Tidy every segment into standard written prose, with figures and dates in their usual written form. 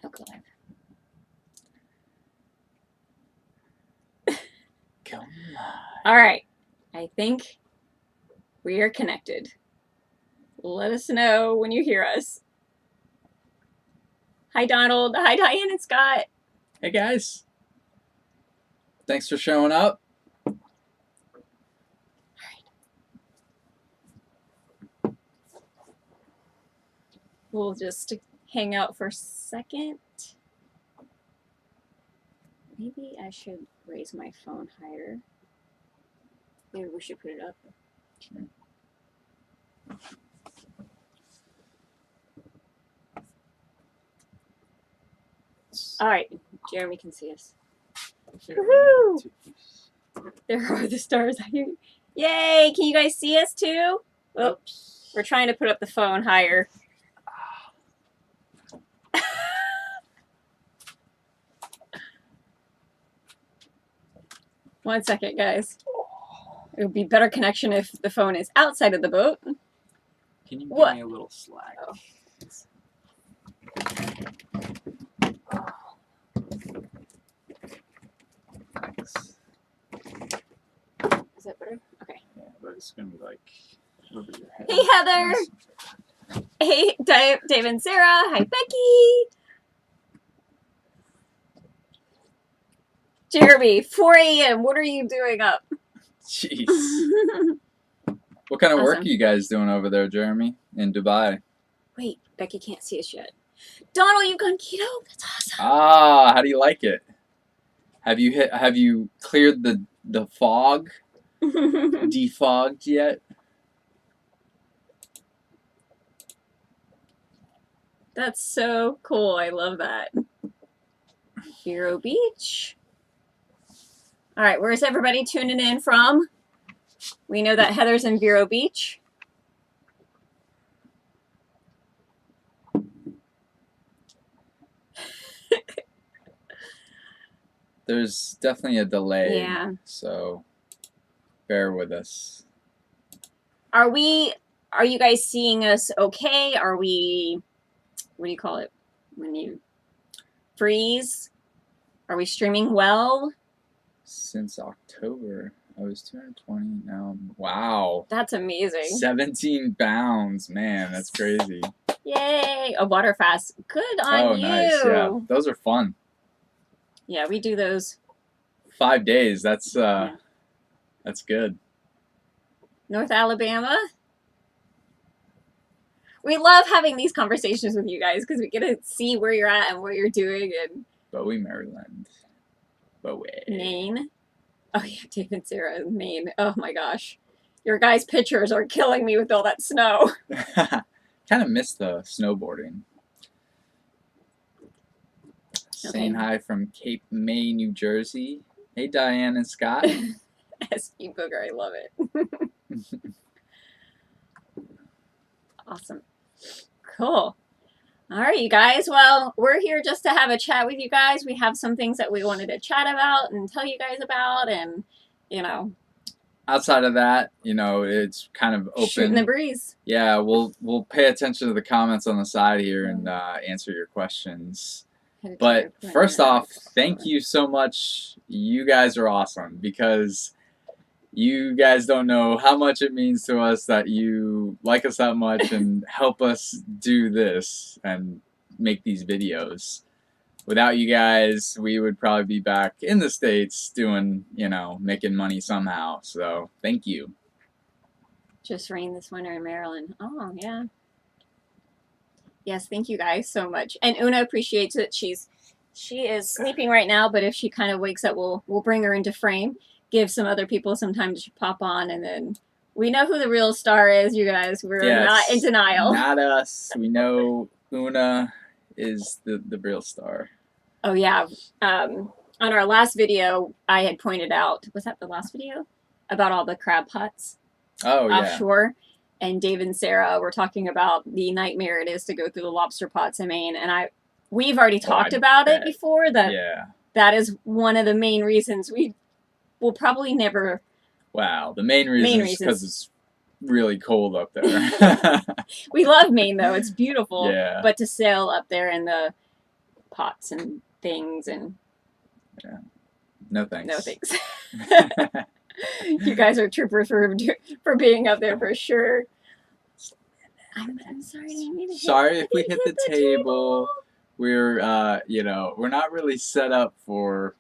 Okay. Come on. All right. I think we are connected. Let us know when you hear us. Hi, Donald. Hi, Diane and Scott. Hey, guys. Thanks for showing up. We'll just hang out for a second. Maybe I should raise my phone higher. Maybe we should put it up. Sure. All right, Jeremy can see us. Woohoo! There are the stars. Yay! Can you guys see us too? Oops. We're trying to put up the phone higher. One second, guys. It would be better connection if the phone is outside of the boat. Can you give me a little slack? Oh. Thanks. Is that better? Okay. Yeah, but it's gonna be like over your head. Hey, Heather. Hey, Dave and Sarah. Hi, Becky. Jeremy, 4 a.m. What are you doing up? Jeez. What kind of work are you guys doing over there, Jeremy, in Dubai? Wait, Becky can't see us yet. Donald, you've gone keto? That's awesome. Ah, how do you like it? Have you cleared the fog? Defogged yet? That's so cool. I love that. Vero Beach. All right, where's everybody tuning in from? We know that Heather's in Vero Beach. There's definitely a delay. Yeah. So bear with us. Are you guys seeing us okay? Are we, what do you call it when you freeze? Are we streaming well? Since October, I was 220. Now, wow. That's amazing. 17 pounds. Man, that's crazy. Yay. A water fast. Good on you. Nice. Yeah, those are fun. Yeah, we do those. 5 days. That's good. North Alabama. We love having these conversations with you guys because we get to see where you're at and what you're doing. And Beau, Maryland. Beau. Maine. Oh yeah, Dave and Sarah in Maine. Oh my gosh. Your guys' pictures are killing me with all that snow. Kind of missed the snowboarding. Saying hi from Cape May, New Jersey. Hey, Diane and Scott. SP Booger, I love it. Awesome. Cool. All right, you guys. Well, we're here just to have a chat with you guys. We have some things that we wanted to chat about and tell you guys about, and outside of that, it's kind of open. Shooting the breeze. Yeah, we'll pay attention to the comments on the side here and answer your questions. But first off, thank you so much. You guys are awesome because you guys don't know how much it means to us that you like us that much and help us do this and make these videos. Without you guys, we would probably be back in the States doing, making money somehow. So thank you. Just rained this winter in Maryland. Oh, yeah. Yes, thank you guys so much. And Una appreciates it. She is sleeping right now, but if she kind of wakes up, we'll bring her into frame. Give some other people some time to pop on, and then we know who the real star is, you guys. We're not in denial. Not us. We know Una is the real star. Oh, yeah. On our last video, I had pointed out, was that the last video? About all the crab pots offshore. And Dave and Sarah were talking about the nightmare it is to go through the lobster pots in Maine. And we've already talked about it before, that is one of the main reasons we will probably never. Wow, the main reason is because it's really cold up there. We love Maine, though. It's beautiful. Yeah. But to sail up there in the pots and things and. Yeah. No thanks. No thanks. You guys are troopers for being up there for sure. I'm sorry. Sorry if we hit the table. We're we're not really set up for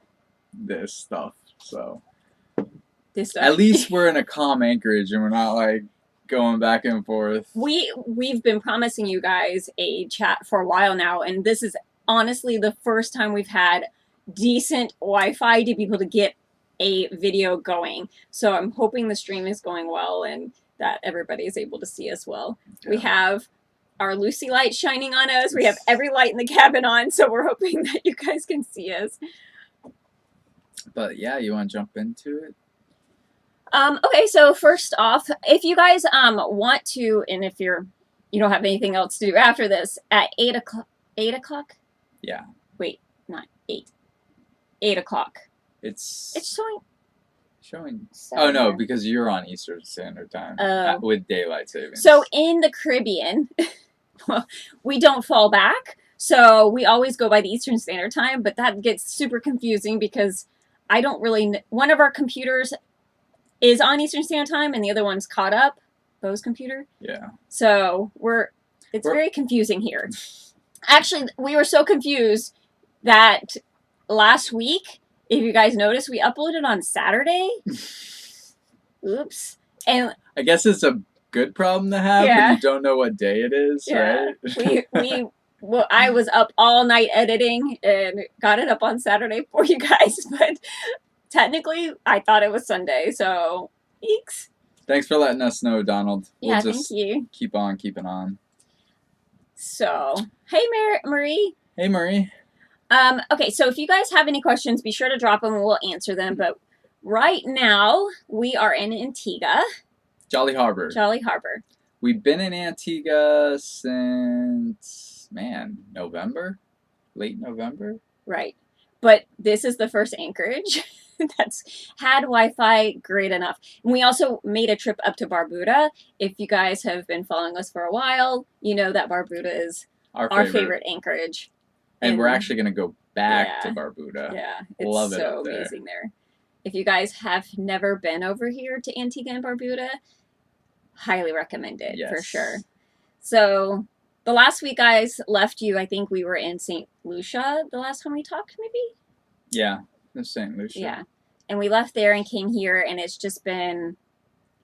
this stuff. So at least we're in a calm anchorage and we're not like going back and forth. We've been promising you guys a chat for a while now, and this is honestly the first time we've had decent Wi-Fi to be able to get a video going. So I'm hoping the stream is going well and that everybody is able to see us well. Yeah. We have our Lucy light shining on us. We have every light in the cabin on, so we're hoping that you guys can see us. But yeah, you want to jump into it? Okay, so first off, if you guys want to, and if you don't have anything else to do after this, at 8 o'clock? Yeah. Wait, not 8. 8 o'clock. It's showing. Oh no, because you're on Eastern Standard Time with daylight savings. So in the Caribbean, well, we don't fall back, so we always go by the Eastern Standard Time. But that gets super confusing because I don't really. One of our computers is on Eastern Standard Time, and the other one's caught up. Beau's computer. Yeah. So it's very confusing here. Actually, we were so confused that last week, if you guys noticed, we uploaded on Saturday. Oops. And I guess it's a good problem to have, but you don't know what day it is, right? Well, I was up all night editing and got it up on Saturday for you guys, but technically I thought it was Sunday, so eeks. Thanks for letting us know, Donald. Yeah, thank you. Keep on keeping on. So, hey, Marie. Hey, Marie. Okay, so if you guys have any questions, be sure to drop them and we'll answer them. But right now, we are in Antigua. Jolly Harbor. Jolly Harbor. We've been in Antigua since, November? Late November? Right. But this is the first anchorage that's had Wi-Fi great enough. And we also made a trip up to Barbuda. If you guys have been following us for a while, you know that Barbuda is our favorite anchorage. And we're actually going to go back to Barbuda. Yeah, it's so amazing there. If you guys have never been over here to Antigua and Barbuda, highly recommend it for sure. So the last week guys left you, I think we were in St. Lucia the last time we talked, maybe? Yeah, in St. Lucia. Yeah. And we left there and came here, and it's just been...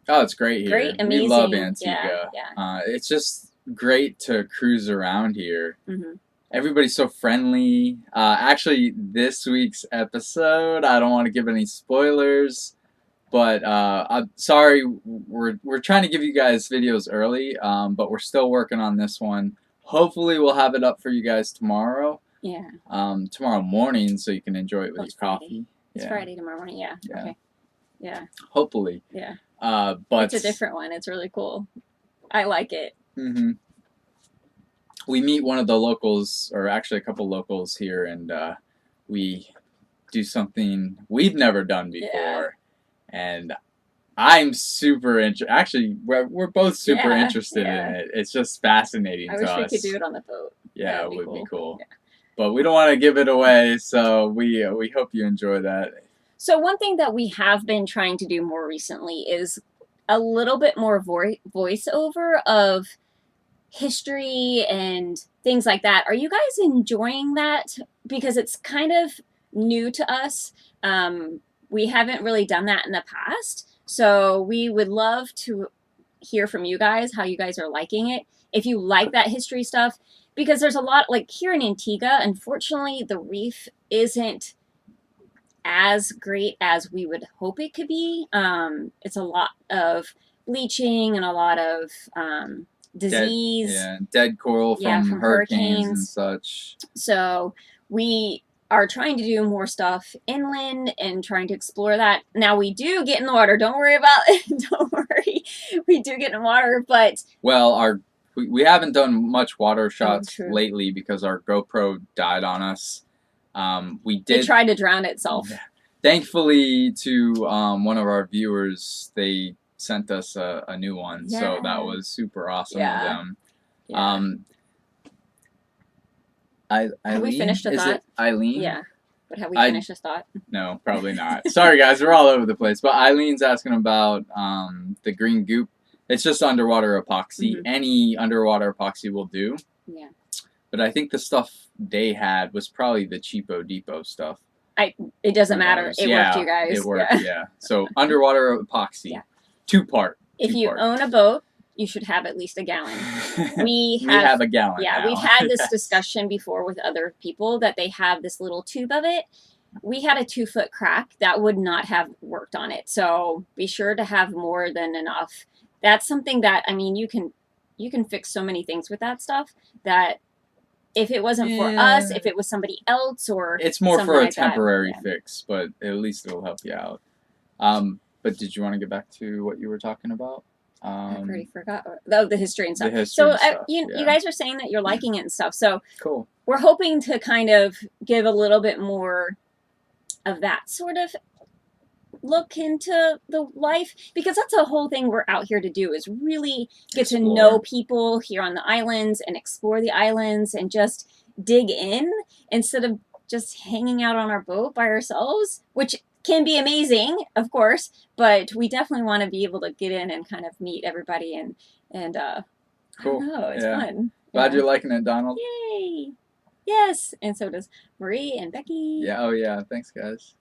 Oh, it's great here. Great, amazing. We love Antigua. Yeah. It's just great to cruise around here. Mm-hmm. Everybody's so friendly. Actually, this week's episode, I don't want to give any spoilers, but I'm sorry, we're trying to give you guys videos early, but we're still working on this one. Hopefully, we'll have it up for you guys tomorrow. Yeah. Tomorrow morning, so you can enjoy it with your coffee. It's Friday tomorrow morning. Yeah. Okay. Yeah. Hopefully. Yeah. But it's a different one. It's really cool. I like it. Mm-hmm. We meet one of the locals, or actually a couple locals here, and we do something we've never done before. And I'm super interested. Actually, we're both super interested in it. It's just fascinating to us. I wish we could do it on the boat. Yeah, it would be cool. Yeah. But we don't want to give it away, so we hope you enjoy that. So one thing that we have been trying to do more recently is a little bit more voiceover of history and things like that. Are you guys enjoying that? Because it's kind of new to us. We haven't really done that in the past. So we would love to hear from you guys, how you guys are liking it. If you like that history stuff, because there's a lot, like here in Antigua, unfortunately, the reef isn't as great as we would hope it could be. It's a lot of bleaching and a lot of disease. Dead coral from hurricanes and such. So we are trying to do more stuff inland and trying to explore that. Now we do get in the water. Don't worry about it. Don't worry. We do get in the water, but... Well, we haven't done much water shots lately because our GoPro died on us. It tried to drown itself. Thankfully, to one of our viewers, they sent us a new one, so that was super awesome of them. Eileen? Have we finished a Is thought? it Eileen? Yeah. But have we finished this thought? No, probably not. Sorry, guys. We're all over the place. But Eileen's asking about the green goop. It's just underwater epoxy. Mm-hmm. Any underwater epoxy will do. Yeah. But I think the stuff they had was probably the cheapo depot stuff. It doesn't matter. It worked, you guys. It worked, yeah. So underwater epoxy. Yeah. Two-part. If you own a boat, you should have at least a gallon. We have a gallon. Yeah, now. We've had this discussion before with other people that they have this little tube of it. We had a 2-foot crack that would not have worked on it. So be sure to have more than enough. That's something that, I mean, you can fix so many things with that stuff that if it wasn't for us, if it was somebody else or it's more for a temporary fix, but at least it'll help you out. But did you want to get back to what you were talking about? I already forgot. Oh, the history and stuff. You guys are saying that you're liking it and stuff. So cool. We're hoping to kind of give a little bit more of that sort of look into the life, because that's the whole thing we're out here to do, is really get to know people here on the islands and explore the islands and just dig in instead of just hanging out on our boat by ourselves, which can be amazing, of course, but we definitely want to be able to get in and kind of meet everybody and cool. I don't know, it's fun. Glad you're liking it, Donald. Yay! Yes, and so does Marie and Becky. Yeah, oh yeah, thanks guys.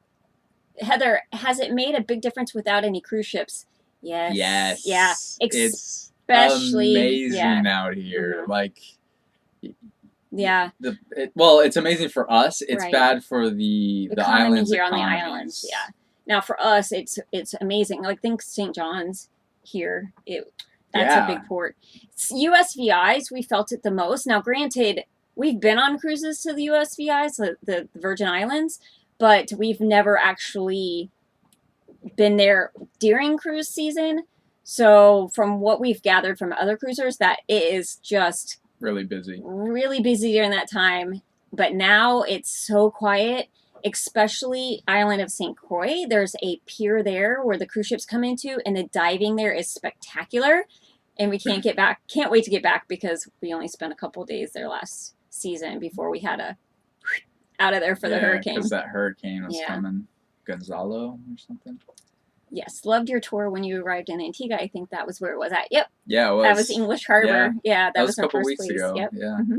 Heather, has it made a big difference without any cruise ships? Yes. Yes. Yeah. It's especially amazing out here. Mm-hmm. Like. Yeah. It's amazing for us. It's bad for the islands here on the islands. Yeah. Now for us, it's amazing. Like think St. John's here. That's a big port. USVIs, we felt it the most. Now, granted, we've been on cruises to the USVIs, the Virgin Islands, but we've never actually been there during cruise season. So from what we've gathered from other cruisers, that it is just really busy during that time. But now it's so quiet, especially island of St. Croix. There's a pier there where the cruise ships come into, and the diving there is spectacular. And we can't wait to get back, because we only spent a couple of days there last season before we had out of there for the hurricane. Because that hurricane was coming. Gonzalo or something. Yes, loved your tour when you arrived in Antigua. I think that was where it was at. Yep. Yeah, it was. That was English Harbor. Yeah, that was a couple our first weeks place. ago. Yep. Yeah. Mm-hmm.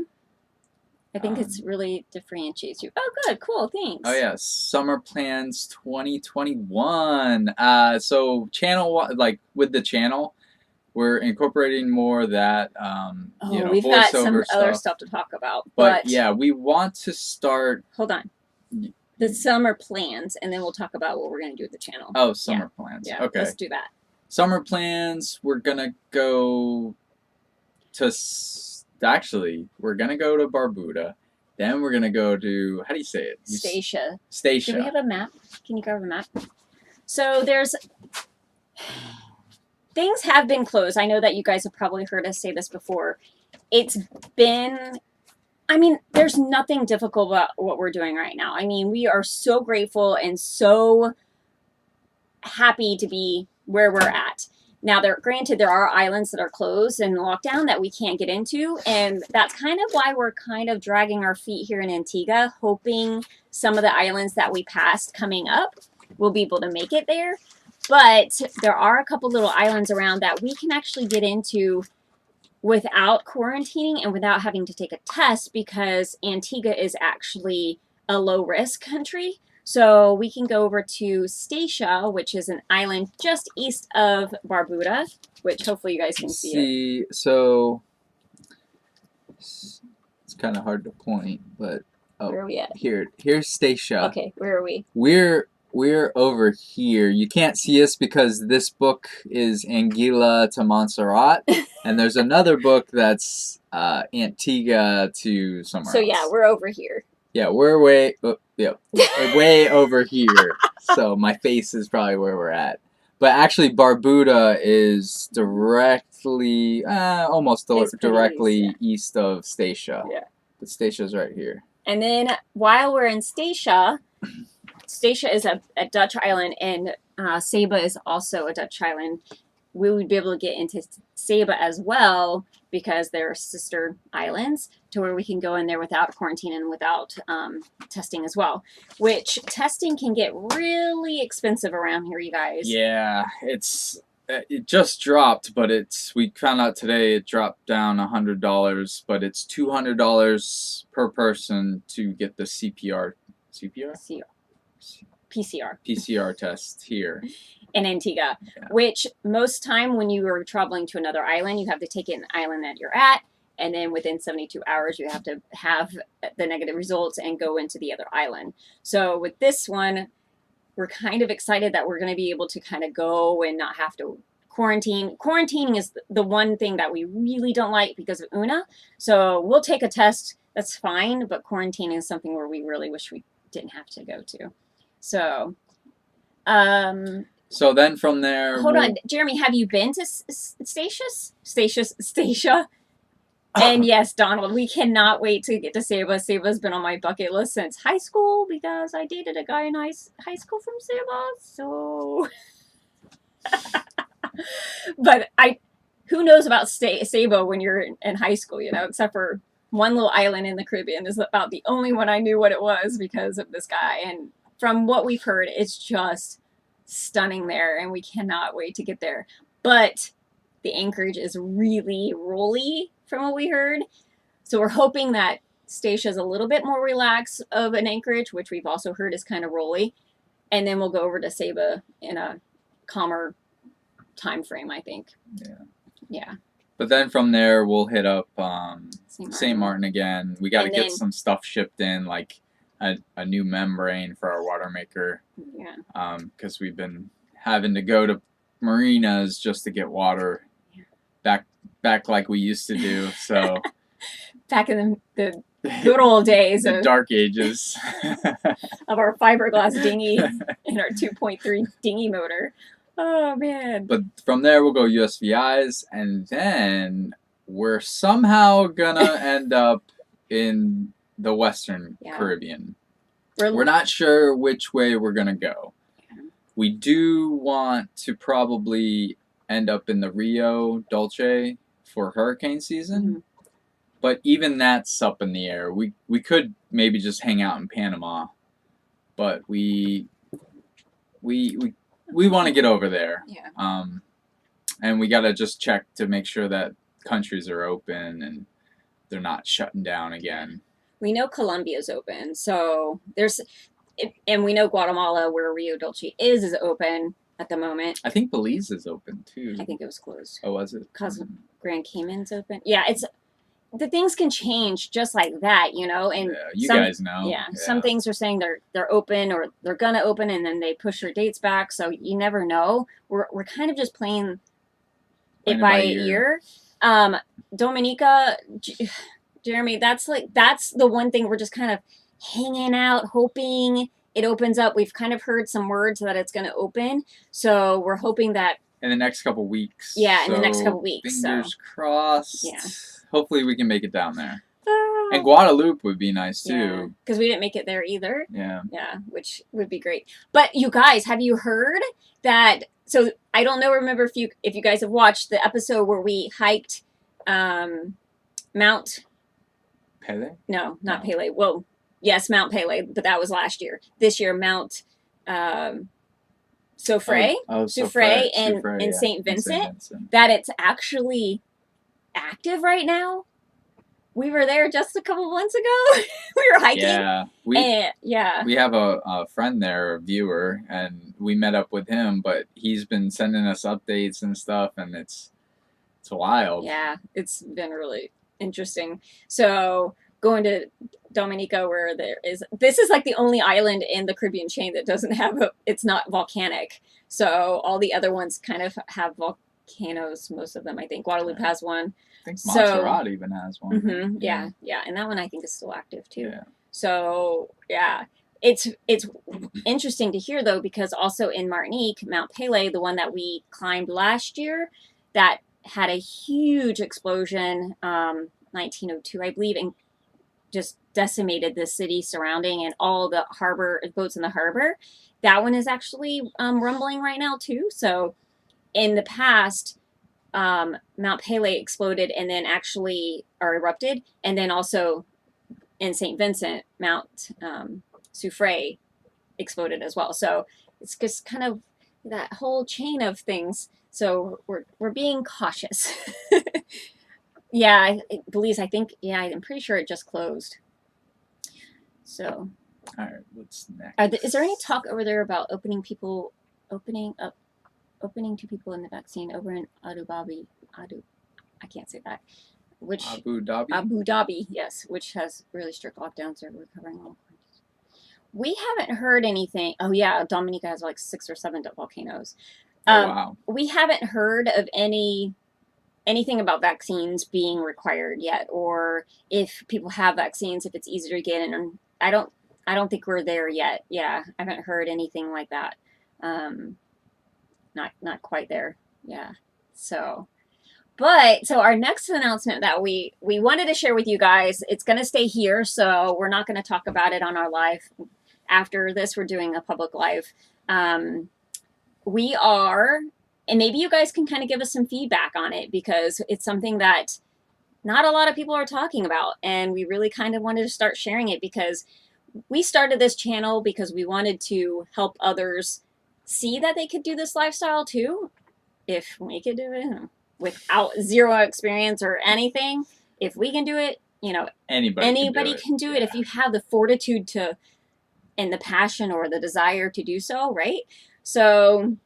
I think it's really differentiates you. Oh, good, cool, thanks. Oh yeah, summer plans 2021. So channel, like with the channel, we're incorporating more of that. We've got some other stuff to talk about. But yeah, we want to start. Hold on. The summer plans, and then we'll talk about what we're going to do with the channel. Oh, summer plans. Yeah, okay. Let's do that. Summer plans. We're gonna go to. Actually, we're gonna go to Barbuda. Then we're gonna go to, how do you say it? Statia. Statia. Do we have a map? Can you grab a map? So there's things have been closed. I know that you guys have probably heard us say this before. It's been, I mean, there's nothing difficult about what we're doing right now. I mean, we are so grateful and so happy to be where we're at. Now, granted, there are islands that are closed and lockdown that we can't get into, and that's kind of why we're kind of dragging our feet here in Antigua, hoping some of the islands that we passed coming up will be able to make it there. But there are a couple little islands around that we can actually get into without quarantining and without having to take a test, because Antigua is actually a low-risk country. So we can go over to Statia, which is an island just east of Barbuda, which hopefully you guys can see it. So it's kind of hard to point, but where are we at? Here's Statia. Okay, where are we? We're over here. You can't see us because this book is Anguilla to Montserrat, and there's another book that's Antigua to somewhere else. So yeah, we're over here. Yeah, we're way over here. So my face is probably where we're at. But actually, Barbuda is directly, almost directly east of Statia. Yeah. But Statia's right here. And then while we're in Statia, Statia is a Dutch island, and Saba is also a Dutch island. We would be able to get into Saba as well because they're sister islands. to where we can go in there without quarantine and without testing as well, which testing can get really expensive around here, you guys. Yeah, it just dropped, but we found out today it dropped down $100, but it's $200 per person to get the PCR test here in Antigua, which most time when you are traveling to another island, you have to take it in the island that you're at, and then within 72 hours you have to have the negative results and go into the other island. So with this one, we're kind of excited that we're going to be able to kind of go and not have to quarantine. Quarantining is the one thing that we really don't like because of Oona. So we'll take a test, that's fine, but quarantine is something where we really wish we didn't have to go to. So, so then from there... Hold on, Jeremy, have you been to Statia? And yes, Donald, we cannot wait to get to Saba. Saba's been on my bucket list since high school because I dated a guy in high school from Saba. So, but who knows about Saba when you're in high school, you know, except for one little island in the Caribbean is about the only one I knew what it was because of this guy. And from what we've heard, it's just stunning there, and we cannot wait to get there. But the anchorage is really rolly from what we heard. So we're hoping that Statia is a little bit more relaxed of an anchorage, which we've also heard is kind of rolly. And then we'll go over to Saba in a calmer time frame, I think. Yeah. But then from there, we'll hit up St. Martin again. We got to get some stuff shipped in, like a new membrane for our water maker. Yeah. Because we've been having to go to marinas just to get water back like we used to do. So back in the good old days, the dark ages of our fiberglass dinghy and our 2.3 dinghy motor. Oh man! But from there we'll go USVIs, and then we're somehow gonna end up in the Western Caribbean. We're not sure which way we're gonna go. We do want to probably end up in the Rio Dulce for hurricane season, but even that's up in the air. We could maybe just hang out in Panama, but we want to get over there. And we got to just check to make sure that countries are open and they're not shutting down again. We know Colombia's open, so and we know Guatemala, where Rio Dulce is open at the moment. I think Belize is open too. I think it was closed. Oh, was it? Because Grand Cayman's open. Yeah, the things can change just like that, you know. And you guys know. Yeah, some things are saying they're open or they're gonna open, and then they push their dates back. So you never know. We're kind of just playing it by ear. Dominica, Jeremy, that's the one thing we're just kind of hanging out, hoping it opens up. We've kind of heard some words that it's going to open, so we're hoping that in the next couple weeks. Yeah, in the next couple weeks. Fingers crossed. Yeah. Hopefully we can make it down there. And Guadalupe would be nice too. Because we didn't make it there either. Yeah. Yeah, which would be great. But you guys, have you heard that? So I don't know. Remember if you guys have watched the episode where we hiked Mount Pele? No, not Pele. Well, yes, Mount Pele, but that was last year. This year, Mount Soufrière and St. Vincent. That it's actually active right now. We were there just a couple months ago. We were hiking. Yeah, we have a friend there, a viewer, and we met up with him. But he's been sending us updates and stuff, and it's wild. Yeah, it's been really interesting. So going to Dominica, where this is like the only island in the Caribbean chain that doesn't have it's not volcanic. So all the other ones kind of have volcanoes. Most of them, I think. Guadalupe has one. I think Montserrat even has one. Mm-hmm, yeah, and that one I think is still active too. Yeah. So yeah, it's interesting to hear though, because also in Martinique, Mount Pele, the one that we climbed last year, that had a huge explosion, 1902, I believe, and just decimated the city surrounding and all the boats in the harbor. That one is actually rumbling right now too. So in the past, Mount Pelee exploded and then actually or erupted, and then also in St. Vincent, Mount Soufriere exploded as well. So it's just kind of that whole chain of things. So we're being cautious. Yeah, Belize, I think, yeah, I'm pretty sure it just closed. So. All right, what's next? Is there any talk over there about opening to people in the vaccine over in Abu Dhabi? I can't say that. Abu Dhabi? Abu Dhabi, yes, which has really strict lockdowns. They're recovering all. We haven't heard anything. Oh yeah, Dominica has like 6 or 7 volcanoes. Wow. We haven't heard of anything about vaccines being required yet, or if people have vaccines, if it's easier to get in. And I don't think we're there yet. Yeah, I haven't heard anything like that. Not quite there. Yeah. So our next announcement that we wanted to share with you guys, it's going to stay here, so we're not going to talk about it on our live. After this, we're doing a public live. We are, and maybe you guys can kind of give us some feedback on it, because it's something that not a lot of people are talking about, and we really kind of wanted to start sharing it, because we started this channel because we wanted to help others see that they could do this lifestyle too. If we could do it without zero experience or anything, if we can do it, anybody can do it if you have the fortitude to, and the passion or the desire to do so, right? So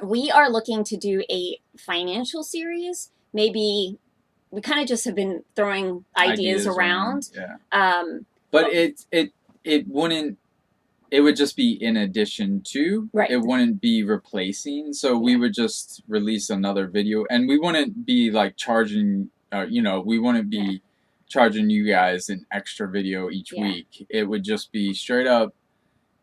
we are looking to do a financial series. Maybe we kind of just have been throwing ideas around. Yeah. But it wouldn't, it would just be in addition to, right. It wouldn't be replacing. So we would just release another video, and we wouldn't be like charging, we wouldn't be charging you guys an extra video each week. It would just be straight up.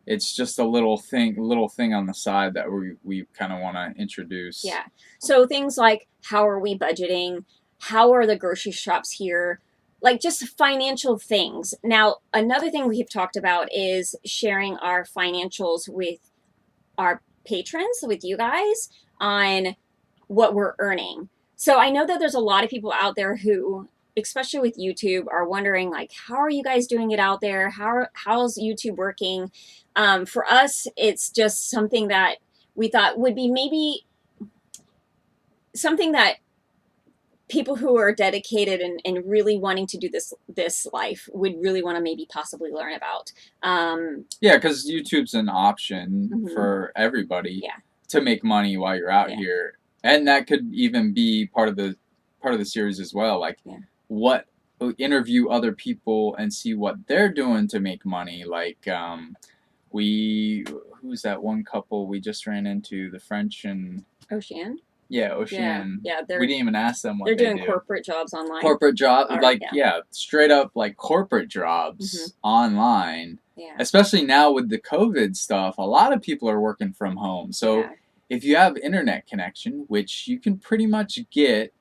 It's just a little thing on the side that we kind of want to introduce. Yeah. So things like, how are we budgeting? How are the grocery shops here? Like just financial things. Now, another thing we've talked about is sharing our financials with our patrons, with you guys, on what we're earning. So I know that there's a lot of people out there who, especially with YouTube, are wondering, like, how are you guys doing it out there? How's YouTube working? For us, it's just something that we thought would be maybe something that people who are dedicated and really wanting to do this life would really want to maybe possibly learn about. Yeah, because YouTube's an option for everybody to make money while you're out here, and that could even be part of the series as well. Like, interview other people and see what they're doing to make money. Like, who's that one couple we just ran into, the French and Ocean? Yeah, Ocean. Yeah, we didn't even ask them what they're doing corporate jobs online. Corporate jobs, straight up like corporate jobs online. Yeah. Especially now with the COVID stuff, a lot of people are working from home. So if you have internet connection, which you can pretty much get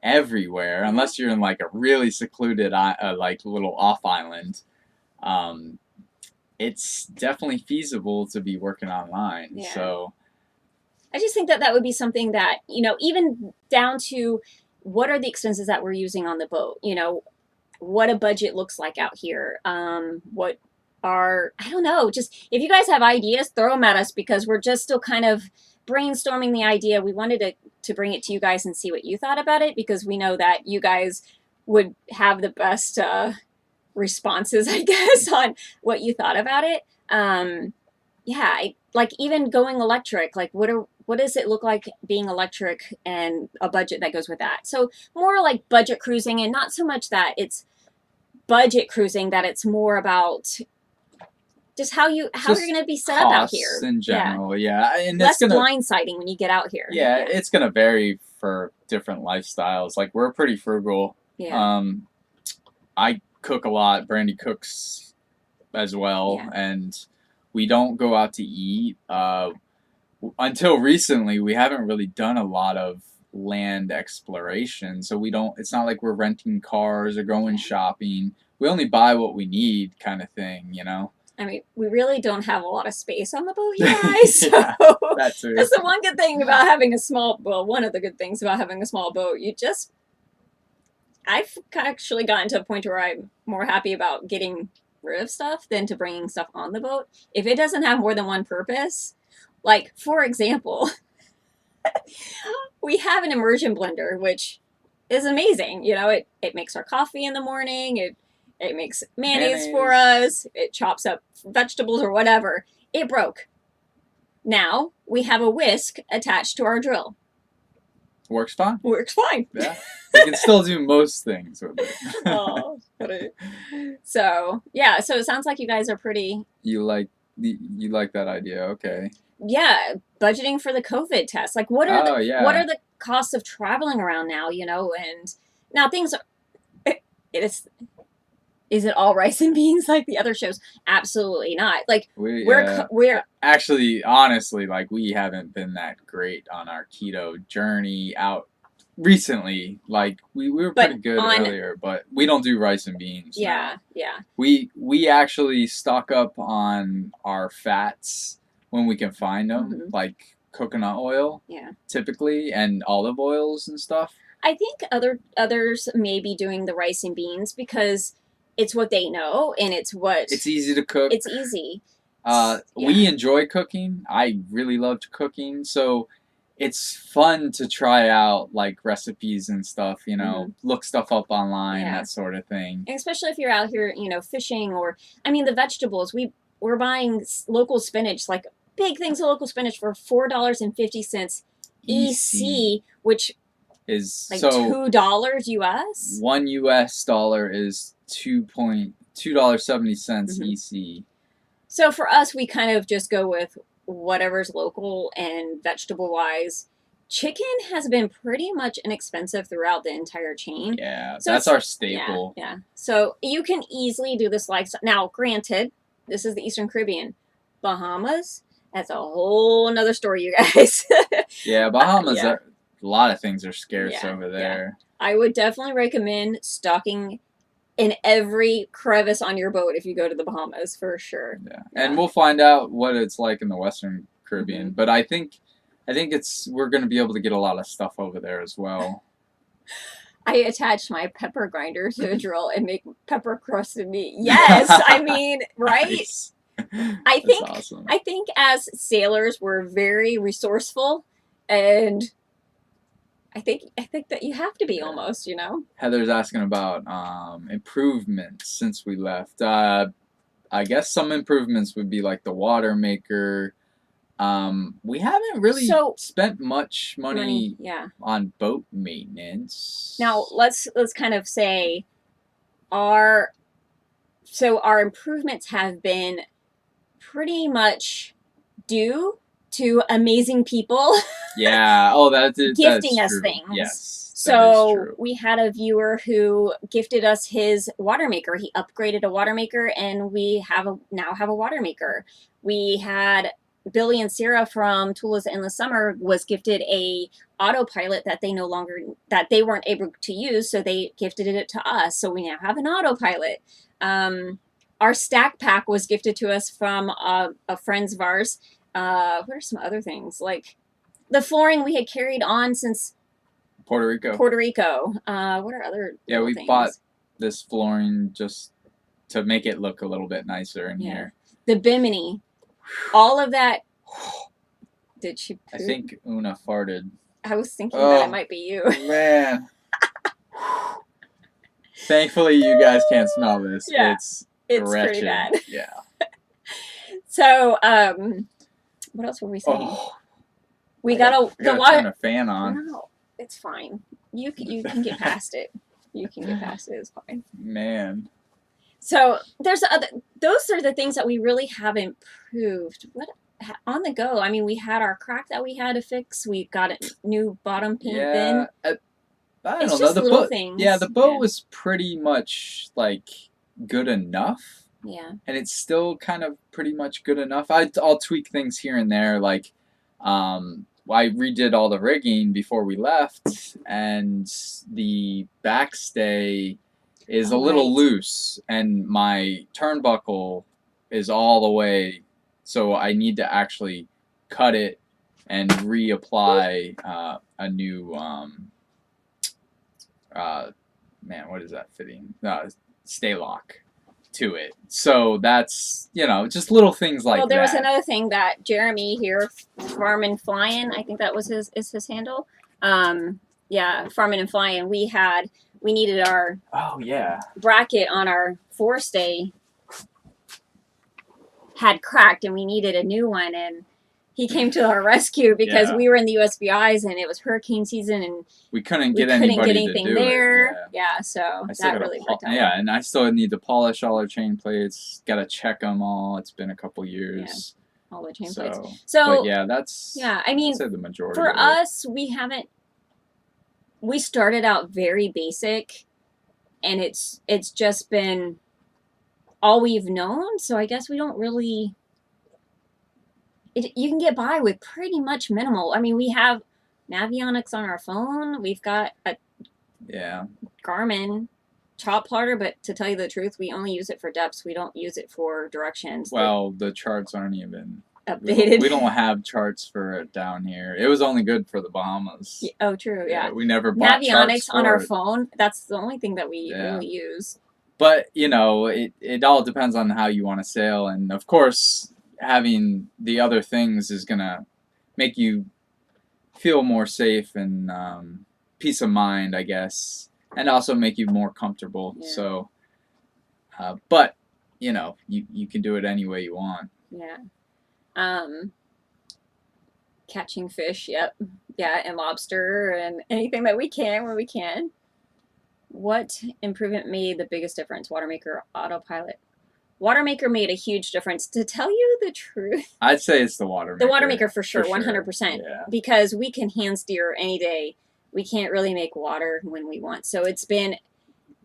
everywhere, unless you're in like a really secluded like little off island, it's definitely feasible to be working online. Yeah. So I just think that would be something that, even down to what are the expenses that we're using on the boat, what a budget looks like out here. What are, I don't know, just if you guys have ideas, throw them at us, because we're just still kind of brainstorming the idea. We wanted to bring it to you guys and see what you thought about it, because we know that you guys would have the best responses, I guess, on what you thought about it. Like even going electric, like what does it look like being electric, and a budget that goes with that? So more like budget cruising, and not so much that it's budget cruising, that it's more about just how you're going to be set up out here in general. And less blindsiding when you get out here. It's going to vary for different lifestyles. Like, we're pretty frugal. I cook a lot. Brandy cooks as well, and we don't go out to eat. Until recently, we haven't really done a lot of land exploration, so it's not like we're renting cars or going shopping. We only buy what we need, kind of thing, I mean, we really don't have a lot of space on the boat, you guys. So yeah, that too. that's the one good thing about having a small, well, one of the good things about having a small boat. I've actually gotten to a point where I'm more happy about getting rid of stuff than to bringing stuff on the boat. If it doesn't have more than one purpose, like, for example, we have an immersion blender, which is amazing. You know, it makes our coffee in the morning. It makes mayonnaise for us. It chops up vegetables or whatever. It broke. Now we have a whisk attached to our drill. Works fine. Works fine. Yeah. We can still do most things with it. Oh, funny. So, yeah. So it sounds like you guys are pretty... You like that idea. Okay. Yeah. Budgeting for the COVID test. Like, what are the costs of traveling around now, you know? And now things are... Is it all rice and beans like the other shows? Absolutely not. Like, we're actually, honestly, like, we haven't been that great on our keto journey out recently. Like, we were pretty good earlier, but we don't do rice and beans. Yeah, now. Yeah. We actually stock up on our fats when we can find them, like coconut oil, typically, and olive oils and stuff. I think others may be doing the rice and beans because it's what they know, and it's easy to cook. It's easy. We enjoy cooking. I really loved cooking, so it's fun to try out like recipes and stuff. You know, look stuff up online, that sort of thing. And especially if you're out here, you know, fishing or I mean the vegetables. We're buying local spinach, like big things of local spinach for $4.50 EC, which is like $2 US. $1 US is $2.70 EC. So for us, we kind of just go with whatever's local and vegetable wise. Chicken has been pretty much inexpensive throughout the entire chain. Yeah, so that's our staple. Yeah. So you can easily do this lifestyle. Now, granted, this is the Eastern Caribbean. Bahamas, that's a whole nother story, you guys. Yeah, Bahamas, a lot of things are scarce over there. Yeah. I would definitely recommend stocking in every crevice on your boat if you go to the Bahamas, for sure. Yeah. And we'll find out what it's like in the Western Caribbean. But I think we're going to be able to get a lot of stuff over there as well. I attached my pepper grinder to a drill and make pepper crusted meat. Yes, I mean, right? Nice. Awesome. I think as sailors we're very resourceful, and I think that you have to be almost, you know. Heather's asking about improvements since we left. I guess some improvements would be like the water maker. We haven't really spent much money on boat maintenance. Now let's kind of say our improvements have been pretty much due to amazing people. Yeah. Oh, gifting us things. Yes. So we had a viewer who gifted us his water maker. He upgraded a water maker, and we now have a water maker. We had Billy and Sarah from Tula's Endless Summer was gifted a autopilot that they weren't able to use, so they gifted it to us. So we now have an autopilot. Our stack pack was gifted to us from a friends of ours. What are some other things? Like the flooring we had carried on since Puerto Rico. What are other we things? Bought this flooring just to make it look a little bit nicer in here. The bimini. All of that. Did she poop? I think Oona farted. I was thinking that it might be you. Man. Thankfully, you guys can't smell this. Yeah, it's pretty bad. Yeah. So, what else were we saying? We gotta turn a fan on. No, it's fine. You can get past it. You can get past it. It's fine. Man. So those are the things that we really have improved. What on the go? I mean, we had our crack that we had to fix. We got a new bottom paint bin. I don't it's know. just The little boat, things. Yeah, the boat was pretty much like good enough. Yeah. And it's still kind of pretty much good enough. I'll tweak things here and there. Like, I redid all the rigging before we left, and the backstay is a little loose, and my turnbuckle is all the way, so I need to actually cut it and reapply a new man, what is that fitting? Stay lock to it. So that's, you know, just little things like that. Well, there was another thing that Jeremy here, Farmin' Flyin', I think that was his handle. Yeah, Farmin' and Flyin'. We needed our bracket on our forestay had cracked, and we needed a new one, and he came to our rescue because we were in the USVIs and it was hurricane season and we couldn't get anything to do there. It. Yeah, so that really worked out. Yeah, and I still need to polish all our chain plates. Got to check them all. It's been a couple years. Yeah, all the chain plates. So but yeah, that's I mean, the majority. For us, we started out very basic, and it's just been all we've known. So I guess we don't really. You can get by with pretty much minimal. I mean, we have Navionics on our phone. We've got a Garmin chart plotter, but to tell you the truth, we only use it for depths. We don't use it for directions. Well, the charts aren't even updated. We don't have charts for it down here. It was only good for the Bahamas. Oh, true. Yeah. We never bought Navionics on our it. phone. That's the only thing that we really use. But you know, it all depends on how you want to sail, and of course, having the other things is gonna make you feel more safe and peace of mind, I guess, and also make you more comfortable. Yeah. So, but you know, you can do it any way you want. Yeah. Catching fish, yep. Yeah, and lobster and anything that we can when we can. What improvement made the biggest difference? Watermaker, autopilot. Watermaker made a huge difference. To tell you the truth, I'd say it's the Watermaker. The Watermaker for sure, 100%. Yeah. Because we can hand steer any day. We can't really make water when we want. So it's funny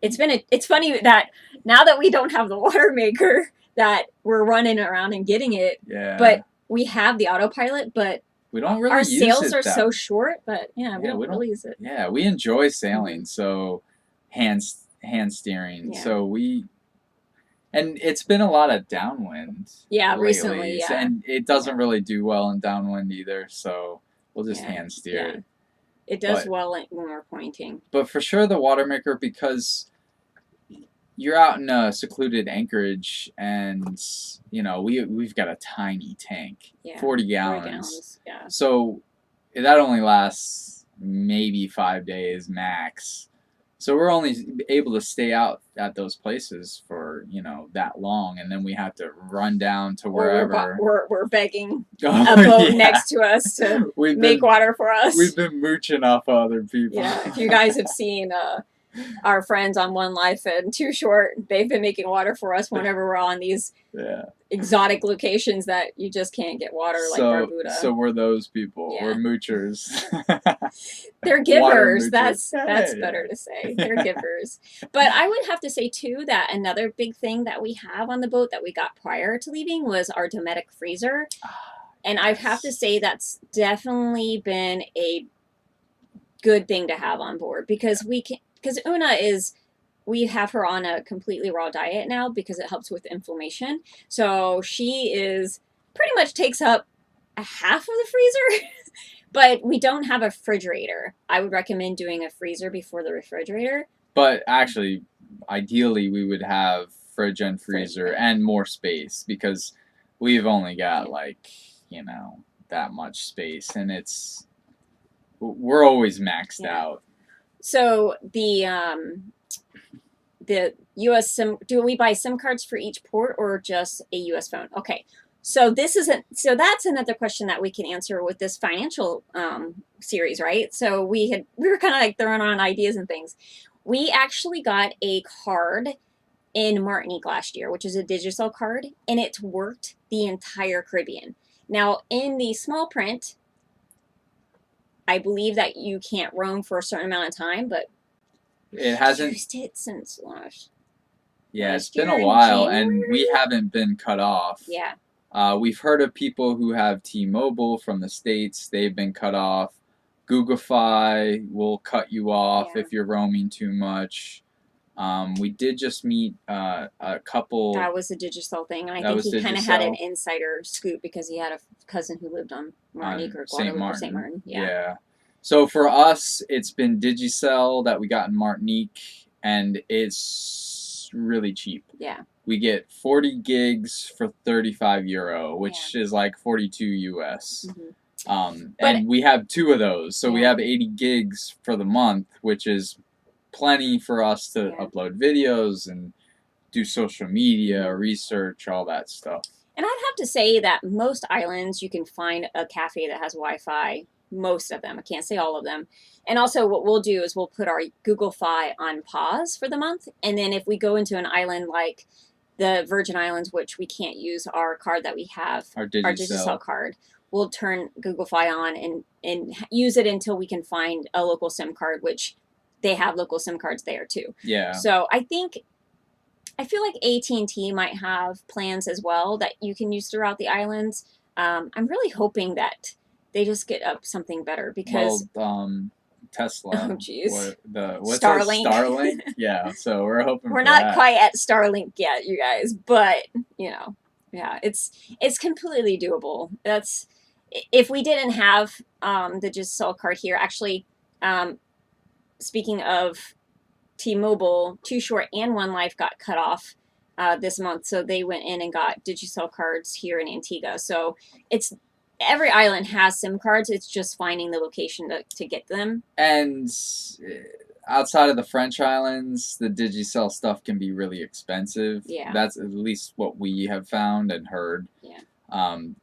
that now that we don't have the Watermaker, that we're running around and getting it. Yeah. But we have the autopilot, but we don't really our use sails it are so short. But we don't really use it. Yeah, we enjoy sailing, so hand steering. Yeah. So and it's been a lot of downwind. Yeah, recently. Yeah. And it doesn't really do well in downwind either. So we'll just hand steer it. It does well when we're pointing. But for sure, the Watermaker, because you're out in a secluded anchorage, and you know we've got a tiny tank, 40 gallons. 40 gallons. Yeah. So that only lasts maybe 5 days max. So we're only able to stay out at those places for, you know, that long, and then we have to run down to wherever. We're begging a boat next to us to make water for us. We've been mooching off other people. Yeah, if you guys have seen our friends on One Life and Too Short, they've been making water for us whenever we're on these exotic locations that you just can't get water, like Barbuda. So we're those people. We're moochers. They're givers. That's better to say. They're givers. But I would have to say too that another big thing that we have on the boat that we got prior to leaving was our Dometic freezer. And I have to say that's definitely been a good thing to have on board, because because Oona we have her on a completely raw diet now because it helps with inflammation. So she pretty much takes up a half of the freezer, but we don't have a refrigerator. I would recommend doing a freezer before the refrigerator. But actually, ideally, we would have fridge and freezer and more space, because we've only got that much space, and we're always maxed out. So the US SIM, do we buy SIM cards for each port or just a US phone? Okay. So that's another question that we can answer with this financial series, right? So we were kind of like throwing on ideas and things. We actually got a card in Martinique last year, which is a digital card, and it worked the entire Caribbean. Now, in the small print, I believe that you can't roam for a certain amount of time, but it hasn't used it since last. Yeah, it's been a while, and we haven't been cut off. Yeah. We've heard of people who have T-Mobile from the States. They've been cut off. Googlefi will cut you off if you're roaming too much. We did just meet a couple. That was the Digicel thing, and I think he kind of had an insider scoop because he had a cousin who lived on Martinique or Guadeloupe or St. Martin. Yeah. So for us, it's been Digicel that we got in Martinique, and it's really cheap. Yeah. We get 40 gigs for €35, which is like 42 US. And we have 2 of those, so we have 80 gigs for the month, which is plenty for us to upload videos and do social media, research, all that stuff. And I'd have to say that most islands you can find a cafe that has Wi-Fi. Most of them. I can't say all of them. And also what we'll do is we'll put our Google Fi on pause for the month. And then if we go into an island like the Virgin Islands, which we can't use our card that we have, our Digicel card, we'll turn Google Fi on and use it until we can find a local SIM card, which they have local SIM cards there too. Yeah. So I feel like AT&T might have plans as well that you can use throughout the islands. I'm really hoping that they just get up something better because Tesla. Oh jeez. What's Starlink. Starlink? Yeah. So we're hoping we're not quite at Starlink yet, you guys, but yeah, it's completely doable. That's if we didn't have the Digicel card here. Actually, speaking of T-Mobile, Too Short and One Life got cut off this month, so they went in and got Digicel cards here in Antigua. So it's every island has SIM cards. It's just finding the location to get them. And outside of the French islands, the Digicel stuff can be really expensive. Yeah. That's at least what we have found and heard. Yeah.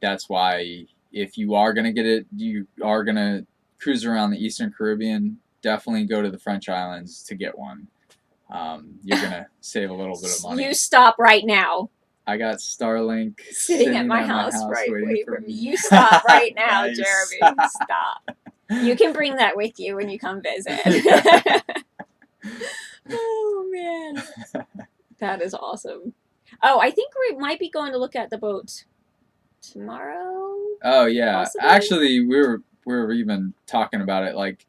That's why if you are going to get it, you are going to cruise around the Eastern Caribbean, definitely go to the French islands to get one. You're going to save a little bit of money. You stop right now. I got Starlink sitting at my house right waiting for me. You stop right now, nice. Jeremy. Stop. You can bring that with you when you come visit. Oh, man. That is awesome. Oh, I think we might be going to look at the boat tomorrow. Oh, yeah. Possibly? Actually, we were even talking about it. Like,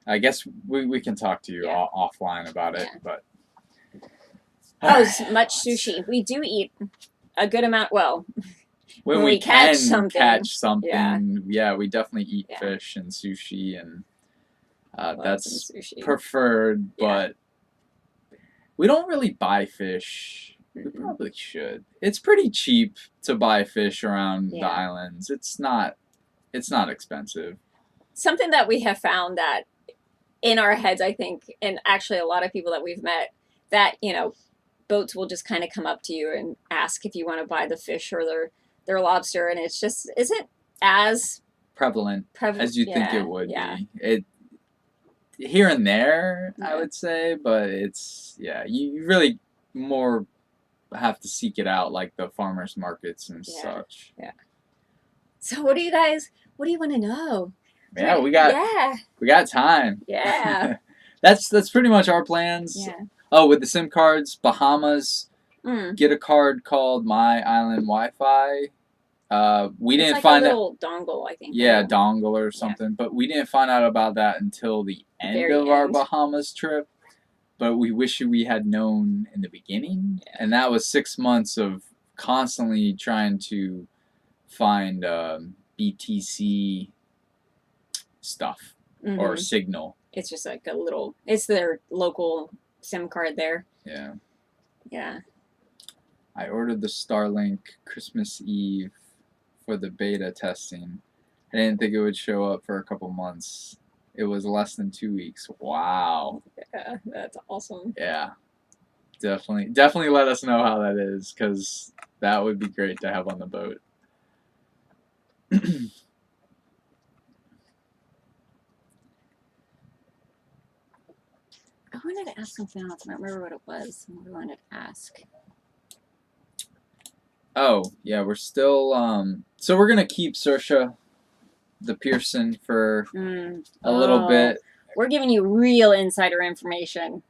I guess we can talk to you offline about it, but... Oh, much sushi. We do eat a good amount. Well, when we catch something, yeah, we definitely eat fish and sushi, and that's preferred. But we don't really buy fish. We probably should. It's pretty cheap to buy fish around the islands. It's not expensive. Something that we have found that in our heads, I think, and actually a lot of people that we've met, that boats will just kind of come up to you and ask if you want to buy the fish or their lobster, and it's just isn't as prevalent as you think it would be. It here and there, I would say, but it's you really more have to seek it out, like the farmers markets and such. Yeah. So what do you want to know? Yeah, we got time. Yeah. That's pretty much our plans. Yeah. Oh, with the SIM cards, Bahamas, get a card called My Island Wi-Fi. We didn't find a little dongle, I think. Yeah, dongle or something. Yeah. But we didn't find out about that until the end of our Bahamas trip. But we wish we had known in the beginning. Yeah. And that was 6 months of constantly trying to find BTC stuff or signal. It's just like it's their local SIM card there. Yeah. Yeah. I ordered the Starlink Christmas Eve for the beta testing. I didn't think it would show up for a couple months. It was less than 2 weeks. Wow. Yeah, that's awesome. Yeah. Definitely let us know how that is, because that would be great to have on the boat. I wanted to ask something else. I don't remember what it was. What I wanted to ask. Oh, yeah, we're still, so we're going to keep Saoirse the Pearson for a little bit. We're giving you real insider information.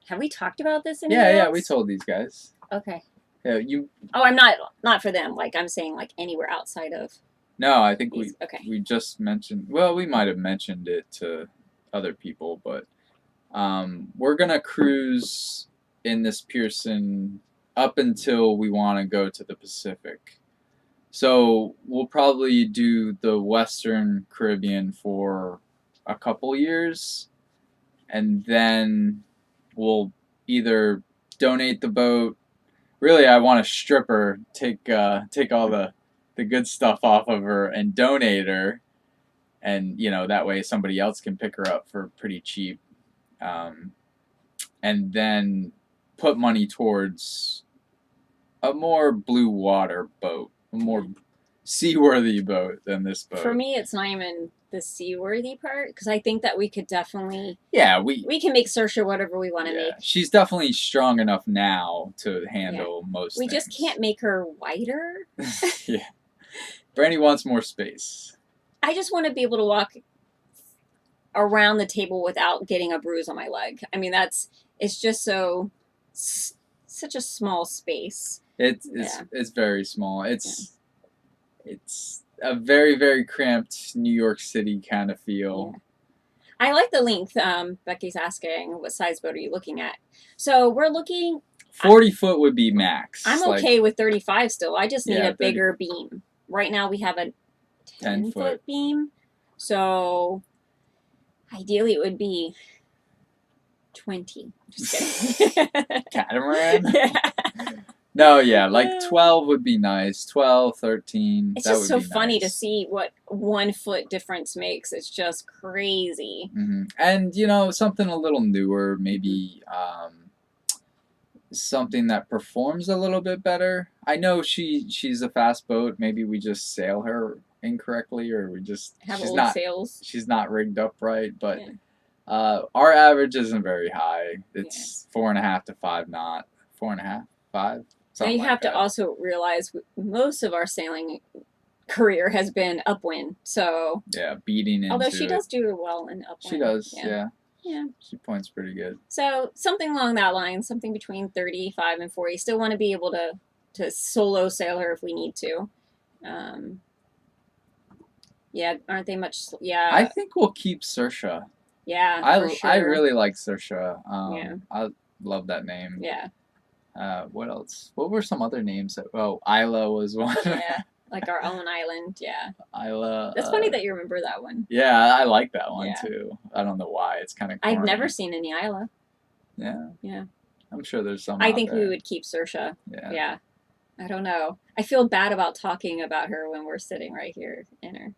Have we talked about this anywhere else? Yeah, we told these guys. Okay. Yeah, Oh, I'm not for them. Like, I'm saying, like, anywhere outside of. No, I think we just mentioned, well, we might have mentioned it to other people, but we're going to cruise in this Pearson up until we want to go to the Pacific. So we'll probably do the Western Caribbean for a couple years, and then we'll either donate the boat. Really, I want to strip her, take all the good stuff off of her, and donate her, and that way somebody else can pick her up for pretty cheap, and then put money towards a more blue water boat, a more seaworthy boat than this boat. For me, it's not even the seaworthy part, because I think that we could definitely we can make Saoirse whatever we want to make. She's definitely strong enough now to handle most we things. just can't make her wider. Yeah. Brandy wants more space. I just want to be able to walk around the table without getting a bruise on my leg. I mean, it's just such a small space. It's very small. It's a very, very cramped New York City kind of feel. Yeah. I like the length. Becky's asking, what size boat are you looking at? So we're looking... 40 foot would be max. I'm okay with 35 still. I just need a bigger beam. Right now we have a 10-foot beam. So ideally it would be 20. Just kidding. Catamaran? Yeah. No, yeah, like 12 would be nice. 12, 13. It's just so funny to see what 1 foot difference makes. It's just crazy. Mm-hmm. And, something a little newer, maybe something that performs a little bit better. I know she's a fast boat. Maybe we just sail her incorrectly, or we just... Have old sails. She's not rigged up right, but our average isn't very high. It's 4.5 to 5 knot. 4.5, 5. Now you have to also realize most of our sailing career has been upwind, so beating into. Although she does do well in upwind. She does, yeah. She points pretty good. So something along that line, something between 35 and 40. Still want to be able to solo sail her if we need to. Aren't they much? Yeah. I think we'll keep Saoirse. Yeah, for sure. I really like Saoirse. I love that name. Yeah. What else? What were some other names? Isla was one. Yeah, like our own island. Yeah. Isla. That's funny that you remember that one. Yeah, I like that one too. I don't know why. It's kind of. I've never seen any Isla. Yeah. Yeah. I'm sure there's some. I think we would keep Saoirse. Yeah. Yeah. I don't know. I feel bad about talking about her when we're sitting right here in her.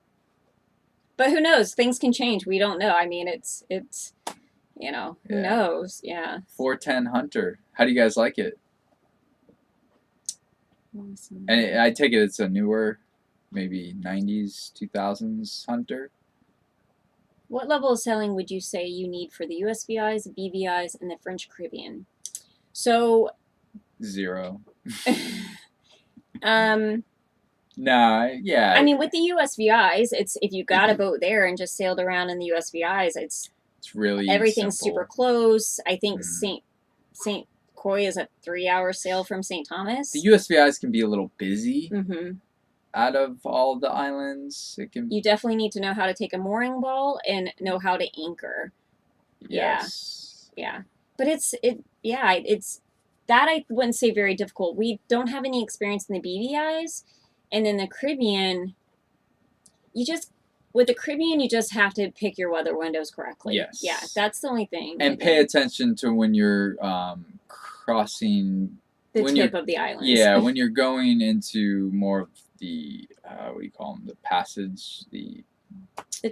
But who knows? Things can change. We don't know. I mean, it's who knows? Yeah. 410 Hunter. How do you guys like it? Awesome. And I take it it's a newer, maybe 90s, 2000s Hunter. What level of sailing would you say you need for the USVIs, BVIs, and the French Caribbean? So 0. Nah, yeah. I mean, with the USVIs, it's if you got a boat there and just sailed around in the USVIs, it's really everything's simple. Super close. I think Saint Croix is a 3-hour sail from St. Thomas. The USVIs can be a little busy. Mm-hmm. Out of all the islands, it can. You definitely need to know how to take a mooring ball and know how to anchor. Yes. Yeah. But it's that I wouldn't say very difficult. We don't have any experience in the BVIs, and then the Caribbean. With the Caribbean, you just have to pick your weather windows correctly. Yes. Yeah, that's the only thing. And pay attention to when you're crossing the tip of the islands. Yeah, when you're going into more of the what do you call them? The passage, the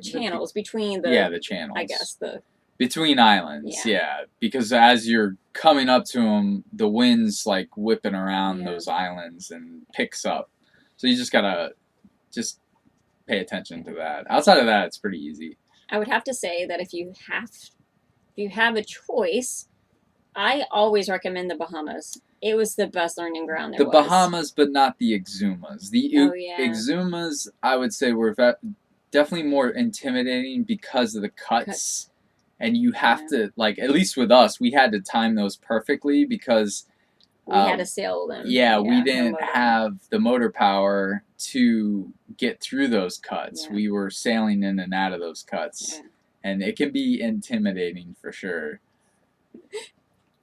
channels between the the channels. I guess between islands. Yeah, because as you're coming up to them, the wind's like whipping around those islands and picks up. So you just gotta pay attention to that. Outside of that, it's pretty easy. I would have to say that if you have a choice, I always recommend the Bahamas. It was the best learning ground there was. The Bahamas, but not the Exumas. The Exumas, I would say, were definitely more intimidating because of the cuts. And you have to, at least with us, we had to time those perfectly because... We had to sail them. Yeah, we didn't have the motor power to get through those cuts. Yeah. We were sailing in and out of those cuts. Yeah. And it can be intimidating for sure.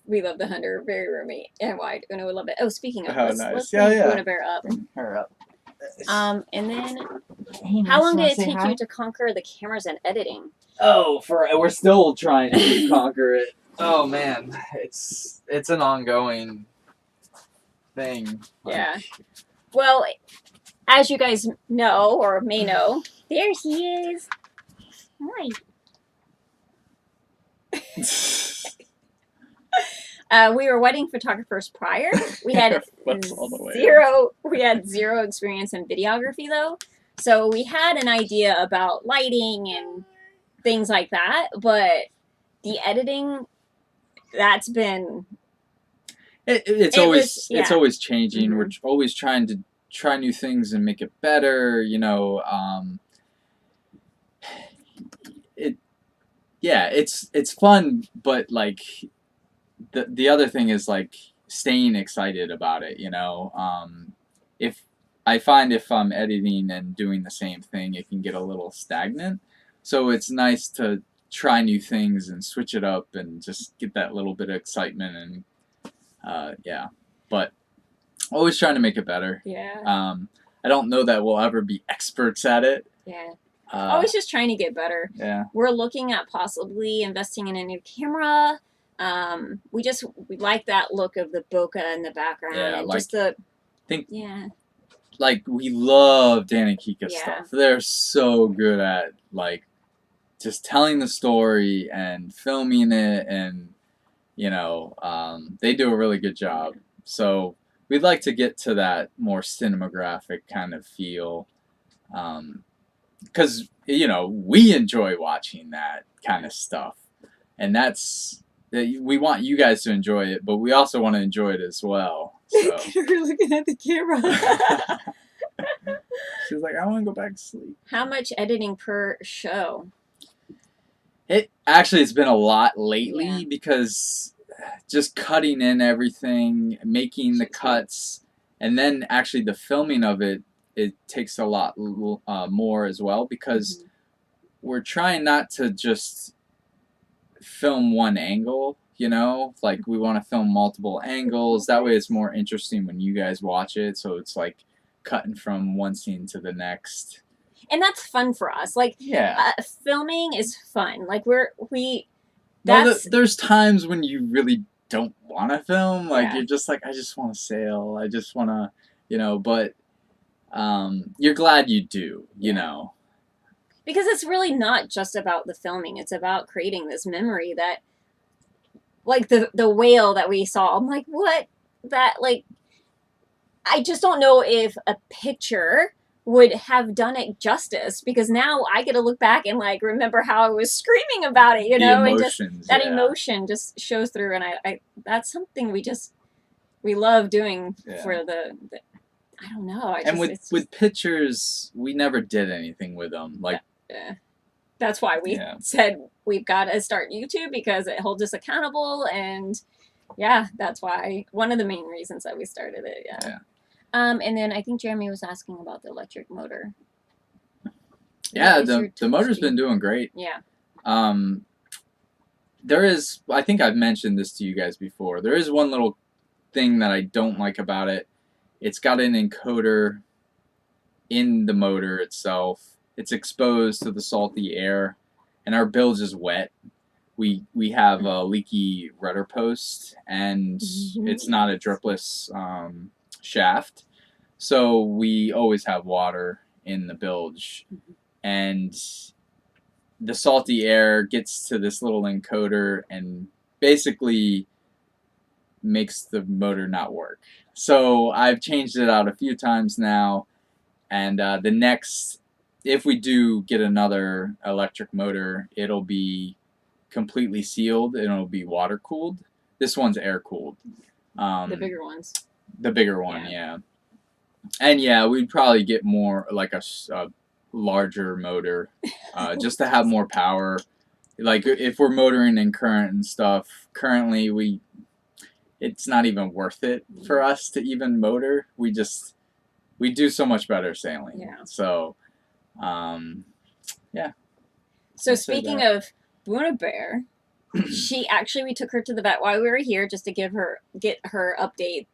we love the hunter, very roomy and wide. Una would love it. Oh, speaking of, nice. let's Yeah, bring yeah. Una Bear up. Bring her up. And then, Hey, how long did it say take hi? you to conquer the cameras and editing? Oh, we're still trying to conquer it. Oh man, it's an ongoing thing. Yeah. Well, as you guys know or may know, there he is. Hi. We were wedding photographers prior. We had zero experience in videography though, so we had an idea about lighting and things like that. But the editing, that's been it's always changing. Mm-hmm. We're always trying to try new things and make it better. You know, it's fun, but like the other thing is like staying excited about it. You know, if I find if I'm editing and doing the same thing, it can get a little stagnant. So it's nice to try new things and switch it up and just get that little bit of excitement and yeah. But always trying to make it better. Yeah. I don't know that we'll ever be experts at it. Yeah. Always just trying to get better. Yeah. We're looking at possibly investing in a new camera. We like that look of the bokeh in the background. Yeah, and like, just the yeah. Like we love Dan and Kika Yeah. stuff. They're so good at like just telling the story and filming it, and you know, they do a really good job. So we'd like to get to that more cinematographic kind of feel. Because, you know, we enjoy watching that kind of stuff. And we want you guys to enjoy it, but we also want to enjoy it as well. So. You're looking at the camera. She's like, I want to go back to sleep. How much editing per show? It's been a lot lately because just cutting in everything, making the cuts, and then actually the filming of it takes a lot more as well because we're trying not to just film one angle, you know? Like we want to film multiple angles. That way it's more interesting when you guys watch it. So it's like cutting from one scene to the next. And that's fun for us. Like, yeah, filming is fun. Like there's times when you really don't want to film. Like you're just like, I just want to sail. I just want to, you know, but you're glad you do, you know. Because it's really not just about the filming. It's about creating this memory that, like the whale that we saw. I'm like, what? That, like, I just don't know if a picture would have done it justice, because now I get to look back and like remember how I was screaming about it, you know, and just that emotion just shows through. And I that's something we love doing for the I don't know. And with pictures, we never did anything with them. Like, that's why we said we've got to start YouTube, because it holds us accountable, and that's why one of the main reasons that we started it. Yeah. And then I think Jeremy was asking about the electric motor. Yeah, the motor's been doing great. Yeah. There is, I think I've mentioned this to you guys before. There is one little thing that I don't like about it. It's got an encoder in the motor itself. It's exposed to the salty air, and our bilge is wet. We have a leaky rudder post, and it's not a dripless shaft, so we always have water in the bilge, and the salty air gets to this little encoder and basically makes the motor not work. So I've changed it out a few times now, and the next, if we do get another electric motor, it'll be completely sealed and it'll be water cooled. This one's air cooled. The bigger ones. The bigger one, yeah. And we'd probably get more like a larger motor, just to have more power. Like if we're motoring in current and stuff, currently it's not even worth it for us to even motor. We do so much better sailing. Yeah. So, So speaking of Una Bear, we took her to the vet while we were here just to get her update,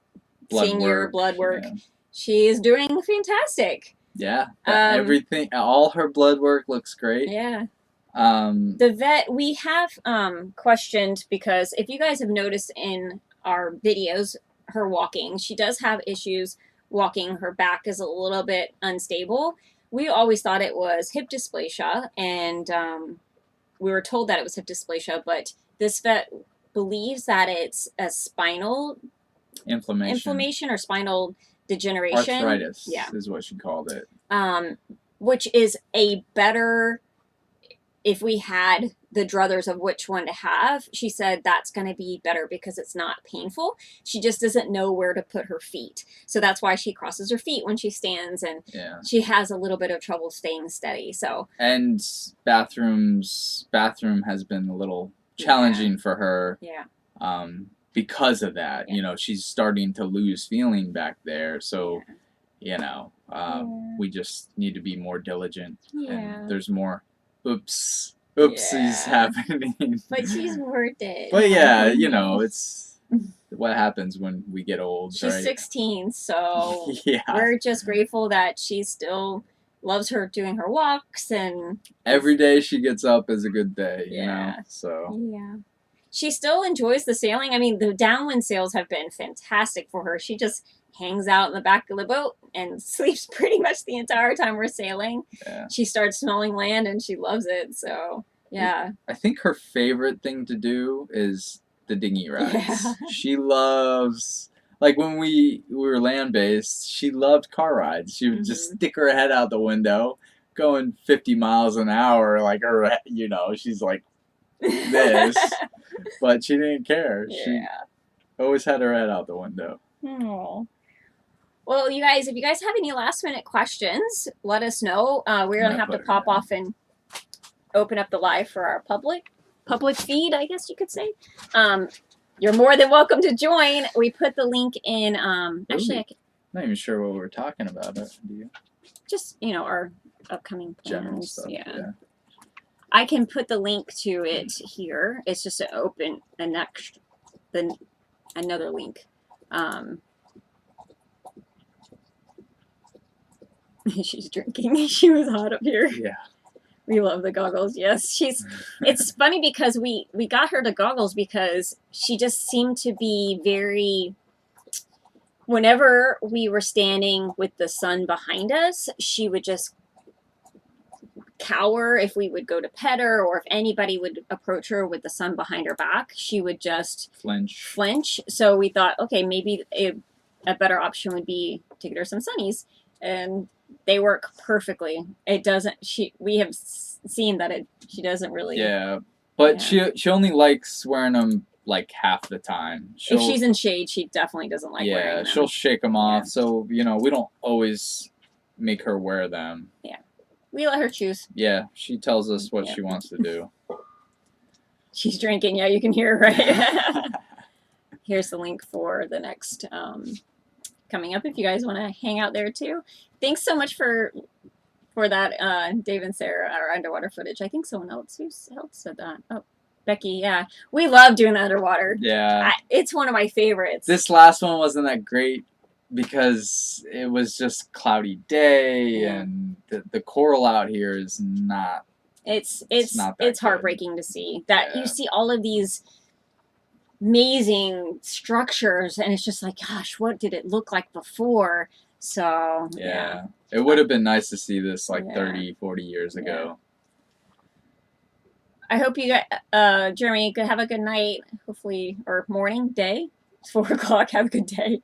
seeing your blood work. Yeah. She is doing fantastic. Yeah, everything, all her blood work looks great. Yeah. The vet, we have questioned, because if you guys have noticed in our videos, her walking, she does have issues walking. Her back is a little bit unstable. We always thought it was hip dysplasia, and we were told that it was hip dysplasia, but this vet believes that it's a spinal inflammation or spinal degeneration. Arthritis, yeah, is what she called it. Which is a better, if we had the druthers of which one to have, she said that's going to be better because it's not painful. She just doesn't know where to put her feet. So that's why she crosses her feet when she stands, and she has a little bit of trouble staying steady. So, and bathroom has been a little challenging for her. Yeah. Because of that, you know, she's starting to lose feeling back there. So, you know, we just need to be more diligent. And there's more oopsies happening. But she's worth it. But yeah, you know, it's what happens when we get old. She's 16, so we're just grateful that she still loves doing her walks, and every day she gets up is a good day, you know. So she still enjoys the sailing. I mean, the downwind sails have been fantastic for her. She just hangs out in the back of the boat and sleeps pretty much the entire time we're sailing. Yeah. She starts smelling land and she loves it. So, yeah. I think her favorite thing to do is the dinghy rides. Yeah. She loves, like when we were land-based, she loved car rides. She would just stick her head out the window, going 50 miles an hour, like her, you know, she's like this. But she didn't care. Yeah. She always had her head out the window. Oh. Well, you guys, if you guys have any last-minute questions, let us know. We're going to have to pop off and open up the live for our public feed, I guess you could say. You're more than welcome to join. We put the link in. Actually, I'm not even sure what we're talking about. Do you? Just, you know, our upcoming plans. General stuff, yeah. I can put the link to it here. It's just to open another link. She's drinking. She was hot up here. Yeah. We love the goggles. Yes, it's funny because we got her the goggles because she just seemed to be very, whenever we were standing with the sun behind us, she would just cower if we would go to pet her, or if anybody would approach her with the sun behind her back, she would just flinch. So we thought, okay, maybe a better option would be to get her some sunnies, and they work perfectly. It doesn't. We have seen that she doesn't really. Yeah, but she only likes wearing them like half the time. If she's in shade, she definitely doesn't like wearing them. Yeah, she'll shake them off. So you know, we don't always make her wear them. Yeah, we let her choose. Yeah, she tells us what she wants to do. She's drinking. Yeah, you can hear her, right? Here's the link for the next coming up if you guys want to hang out there too. Thanks so much for that Dave and Sarah, our underwater footage. I think someone else said that. Oh, Becky, yeah. We love doing the underwater. Yeah. It's one of my favorites. This last one wasn't that great because it was just cloudy day, and the coral out here is not. It's heartbreaking to see that. You see all of these amazing structures, and it's just like, gosh, what did it look like before? So yeah, it would have been nice to see this like 30, 40 years ago. I hope you got Jeremy, could have a good night, hopefully, or morning, day. It's 4 o'clock. Have a good day.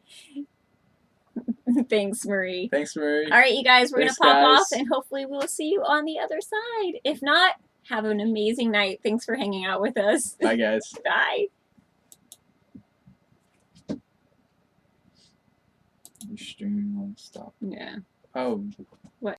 Thanks, Marie. Thanks, Marie. All right, you guys, we're gonna pop off, and hopefully we'll see you on the other side. If not, have an amazing night. Thanks for hanging out with us. Bye, guys. Bye. Your stream won't stop. Yeah. Oh. What?